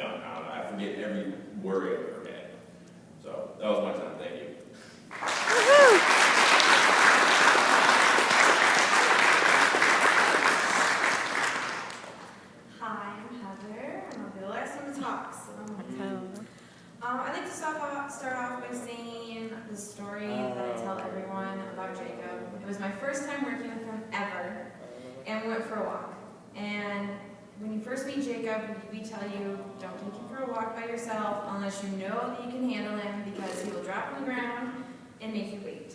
tongue out. I forget every word I've ever had. So that was my time. Thank you. Hi, I'm Heather. I'm gonna be the last one to talk. I'd like to start off by saying the story that I tell everyone about Jacob. It was my first time working with him ever, and we went for a walk. And when you first meet Jacob, we tell you, don't take him for a walk by yourself unless you know that you can handle him, because he will drop on the ground and make you wait.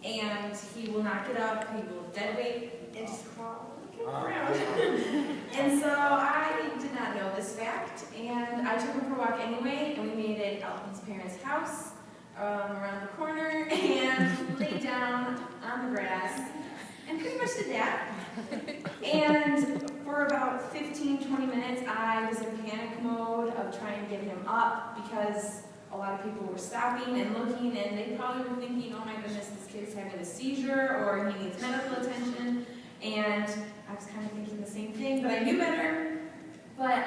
And he will not get up, he will dead weight and just crawl around. And so I did not know this fact, and I took him for a walk anyway, and we made it out his parents' house around the corner and laid down on the grass and pretty much did that. And for about 15-20 minutes I was in panic mode of trying to get him up, because a lot of people were stopping and looking, and they probably were thinking, oh my goodness, this kid's having a seizure or he needs medical attention. And I was kind of thinking the same thing, but I knew better. But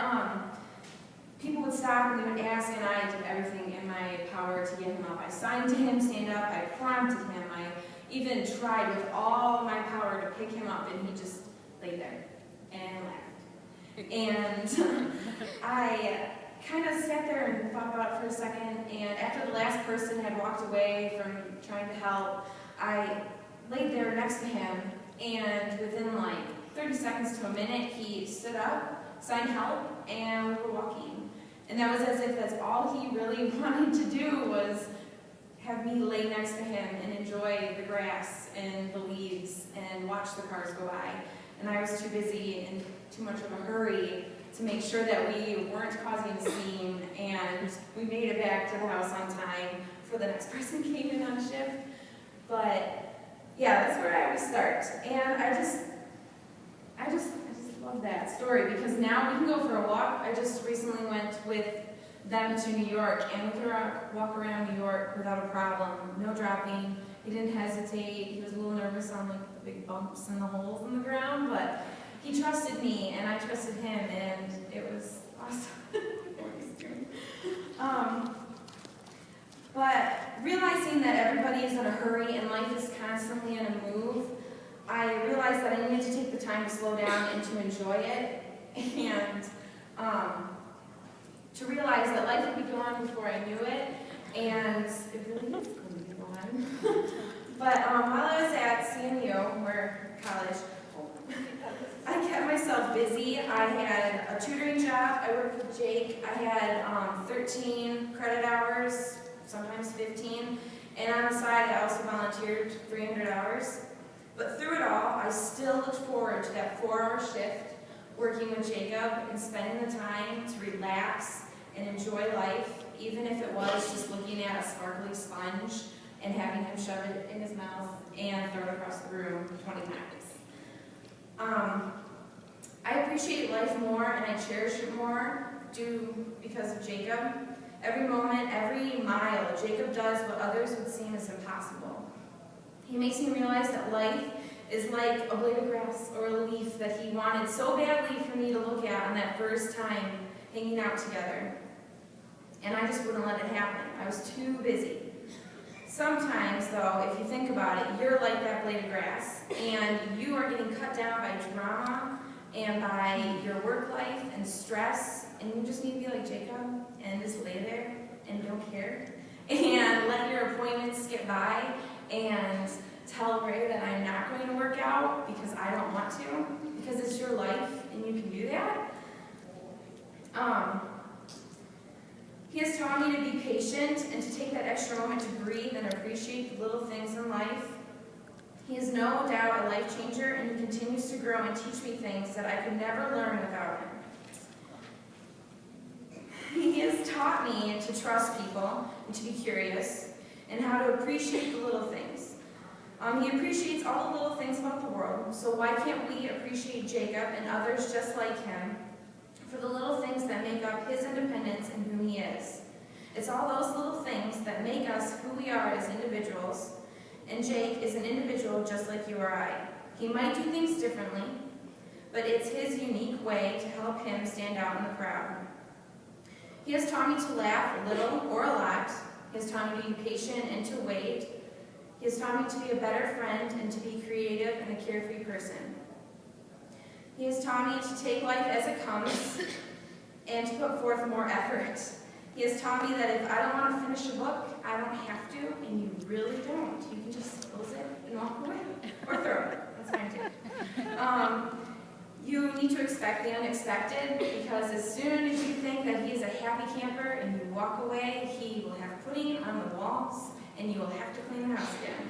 people would stop and they would ask, and I did everything in my power to get him up. I signed to him, stand up, I prompted him, I even tried with all my power to pick him up, and he just lay there and laughed. And I kind of sat there and thought about it for a second, and after the last person had walked away from trying to help, I laid there next to him, and within like 30 seconds to a minute, he stood up, signed help, and we were walking. And that was as if that's all he really wanted to do, was have me lay next to him and enjoy the grass and the leaves and watch the cars go by. And I was too busy and too much of a hurry to make sure that we weren't causing a scene, and we made it back to the house on time before the next person came in on shift. But yeah, that's where I always start. And I just love that story, because now we can go for a walk. I just recently went with them to New York, and we could walk around New York without a problem, no dropping. He didn't hesitate. He was a little nervous on like the big bumps and the holes in the ground, but he trusted me and I trusted him, and it was awesome. But realizing that everybody is in a hurry and life is constantly in a move, I realized that I needed to take the time to slow down and to enjoy it, and to realize that life would be gone before I knew it, and it really is going to be gone. But while I was at CMU, or college, I kept myself busy. I had a tutoring job. I worked with Jake. I had 13 credit hours, sometimes 15, and on the side I also volunteered 300 hours. But through it all, I still looked forward to that 4-hour shift, working with Jacob and spending the time to relax and enjoy life, even if it was just looking at a sparkly sponge and having him shove it in his mouth and throw it across the room 20 times. I appreciate life more and I cherish it more because of Jacob. Every moment, every mile, Jacob does what others would seem as impossible. He makes me realize that life is like a blade of grass or a leaf that he wanted so badly for me to look at on that first time hanging out together. And I just wouldn't let it happen. I was too busy. Sometimes, though, if you think about it, you're like that blade of grass, and you are getting cut down by drama and by your work life and stress, and you just need to be like Jacob and just lay there and don't care and let your appointments get by and tell Ray that I'm not going to work out because I don't want to, because it's your life and you can do that. He has taught me to be patient and to take that extra moment to breathe and appreciate the little things in life. He is no doubt a life changer, and he continues to grow and teach me things that I could never learn without him. He has taught me to trust people and to be curious and how to appreciate the little things. He appreciates all the little things about the world, so why can't we appreciate Jacob and others just like him for the little things that make up his independence and who he is? It's all those little things that make us who we are as individuals, and Jake is an individual just like you or I. He might do things differently, but it's his unique way to help him stand out in the crowd. He has taught me to laugh a little or a lot. He has taught me to be patient and to wait. He has taught me to be a better friend and to be creative and a carefree person. He has taught me to take life as it comes and to put forth more effort. He has taught me that if I don't want to finish a book, I don't have to, and you really don't. You can just close it and walk away, or throw it. That's fine too. You need to expect the unexpected, because as soon as you think that he is a happy camper and you walk away, he will have pudding on the walls, and you will have to clean the house again.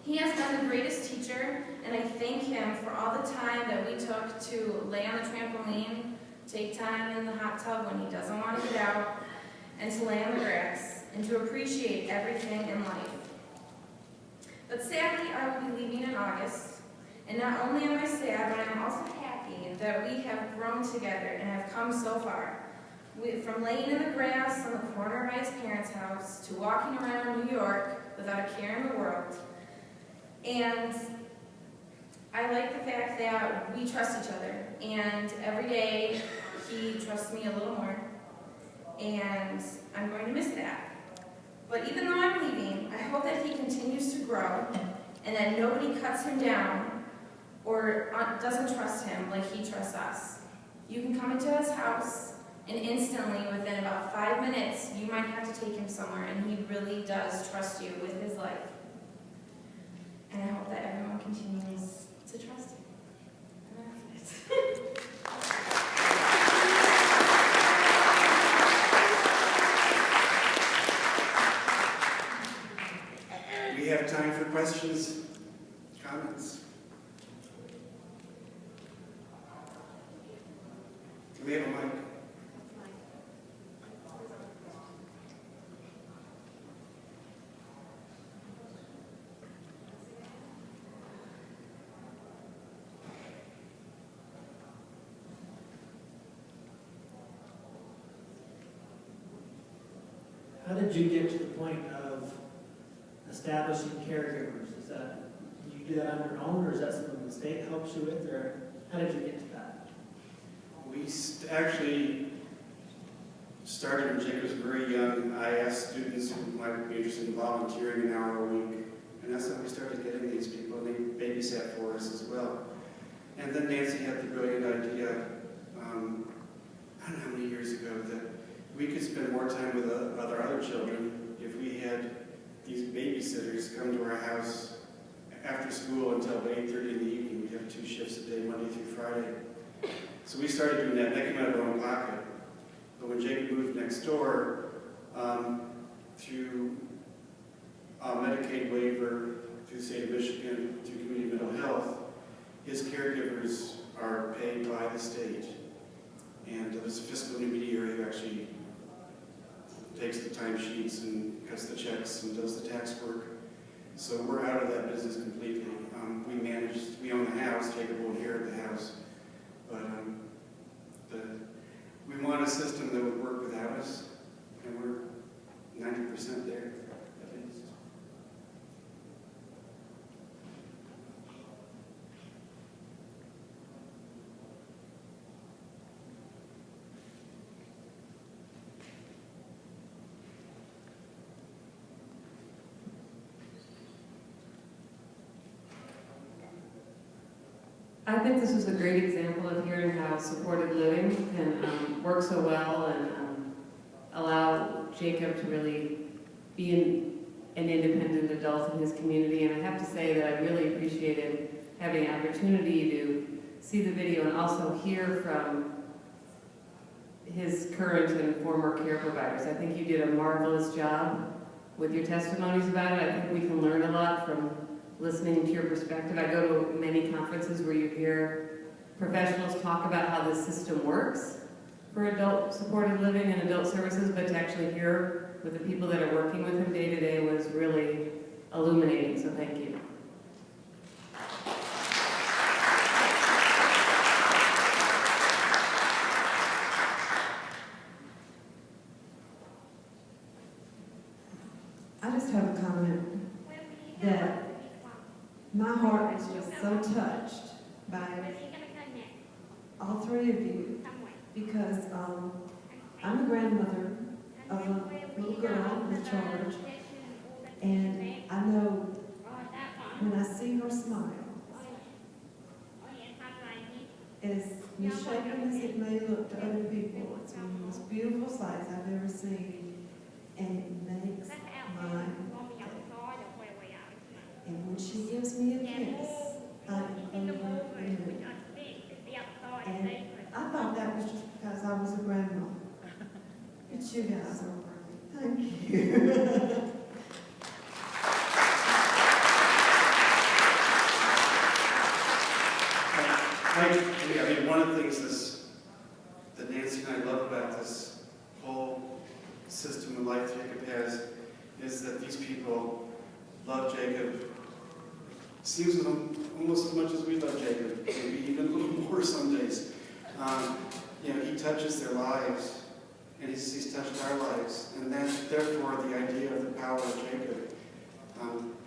He has been the greatest teacher, and I thank him for all the time that we took to lay on the trampoline, take time in the hot tub when he doesn't want to get out, and to lay on the grass, and to appreciate everything in life. But sadly, I will be leaving in August, and not only am I sad, but I'm also happy that we have grown together and have come so far. From laying in the grass on the corner by his parents' house to walking around New York without a care in the world. And I like the fact that we trust each other, and every day he trusts me a little more, and I'm going to miss that. But even though I'm leaving, I hope that he continues to grow and that nobody cuts him down or doesn't trust him like he trusts us. You can come into his house and instantly, within about 5 minutes, you might have to take him somewhere, and he really does trust you with his life. And I hope that everyone continues to trust him. And that's it. We have time for questions, comments. Do we have a mic? How did you get to the point of establishing caregivers? Is that, do you do that on your own, or is that something the state helps you with, or how did you get to that? We actually started when Jake was very young. I asked students who might be interested in volunteering an hour a week, and that's how we started getting these people, and they babysat for us as well. And then Nancy had the brilliant idea, I don't know how many years ago, that we could spend more time with other children if we had these babysitters come to our house after school until 8:30 in the evening. We'd have 2 shifts a day, Monday through Friday. So we started doing that. That came out of our own pocket. But when Jacob moved next door, through a Medicaid waiver, through the state of Michigan, through community mental health, his caregivers are paid by the state. And there's a fiscal intermediary who actually takes the timesheets and cuts the checks and does the tax work. So we're out of that business completely. We own the house. Jacob will inherit the house. But we want a system that would work without us, and we're 90% there, at least. I think this is a great example of hearing how supported living can work so well and allow Jacob to really be an independent adult in his community. And I have to say that I really appreciated having the opportunity to see the video and also hear from his current and former care providers. I think you did a marvelous job with your testimonies about it. I think we can learn a lot from listening to your perspective. I go to many conferences where you hear professionals talk about how the system works for adult supported living and adult services, but to actually hear with the people that are working with him day to day was really illuminating, so thank you. I just have a comment that my heart was just so touched by all 3 of you because I'm a grandmother of a little girl with charge, and I know when I see her smile, as misshapen as it may look to other people, it's one of the most beautiful sights I've ever seen, and it makes my day. And when she gives me a kiss, I am overwhelmed. And I thought that was just because I was a grandmother. But you guys are great. Thank you. I mean, one of the things that Nancy and I love about this whole system of life Jacob has is that these people love Jacob. Seems almost as much as we love Jacob, maybe even a little more some days. You know, he touches their lives, and he's touched our lives, and that's therefore the idea of the power of Jacob.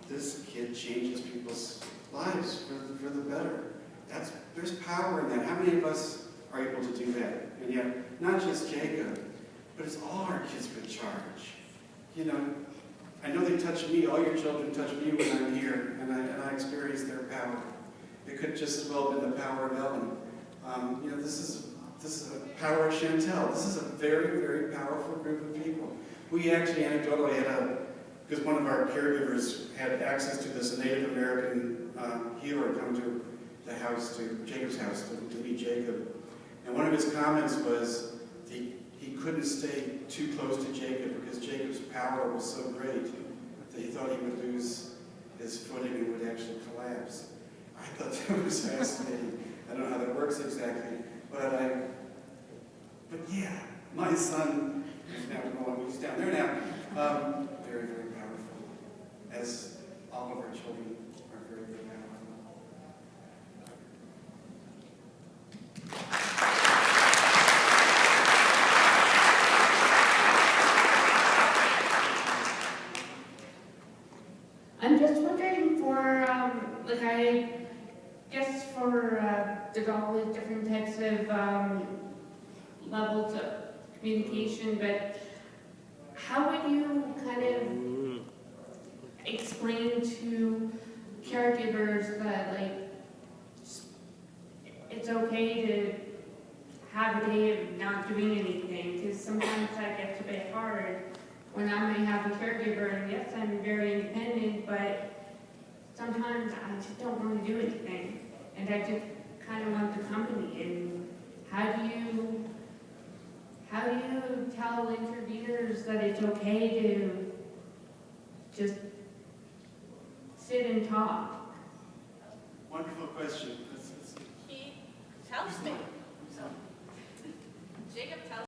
This kid changes people's lives for the better. There's power in that. How many of us are able to do that? And yet, not just Jacob, but it's all our kids with charge. You know, I know they touch me. All your children touch me when I'm here, and I experience their power. It could just as well have been the power of Ellen. You know, this is a power of Chantel. This is a very, very powerful group of people. We actually anecdotally because one of our caregivers had access to this Native American healer come to the house, to Jacob's house, to meet Jacob. And one of his comments was he couldn't stay too close to Jacob because Jacob's power was so great that he thought he would lose his footing and would actually collapse. I thought that was fascinating. I don't know how that works exactly, but yeah, my son is now going, he's down there now, very, very powerful, as all of our children are very, very powerful. I'm just wondering for, I guess for all the different types of levels of communication, but how would you kind of explain to caregivers that, like, it's okay to have a day of not doing anything? Because sometimes that gets a bit hard. When I may have a caregiver, and yes, I'm very independent, but sometimes I just don't want to do anything, and I just kind of want the company. And how do you tell interveners that it's okay to just sit and talk? Wonderful question.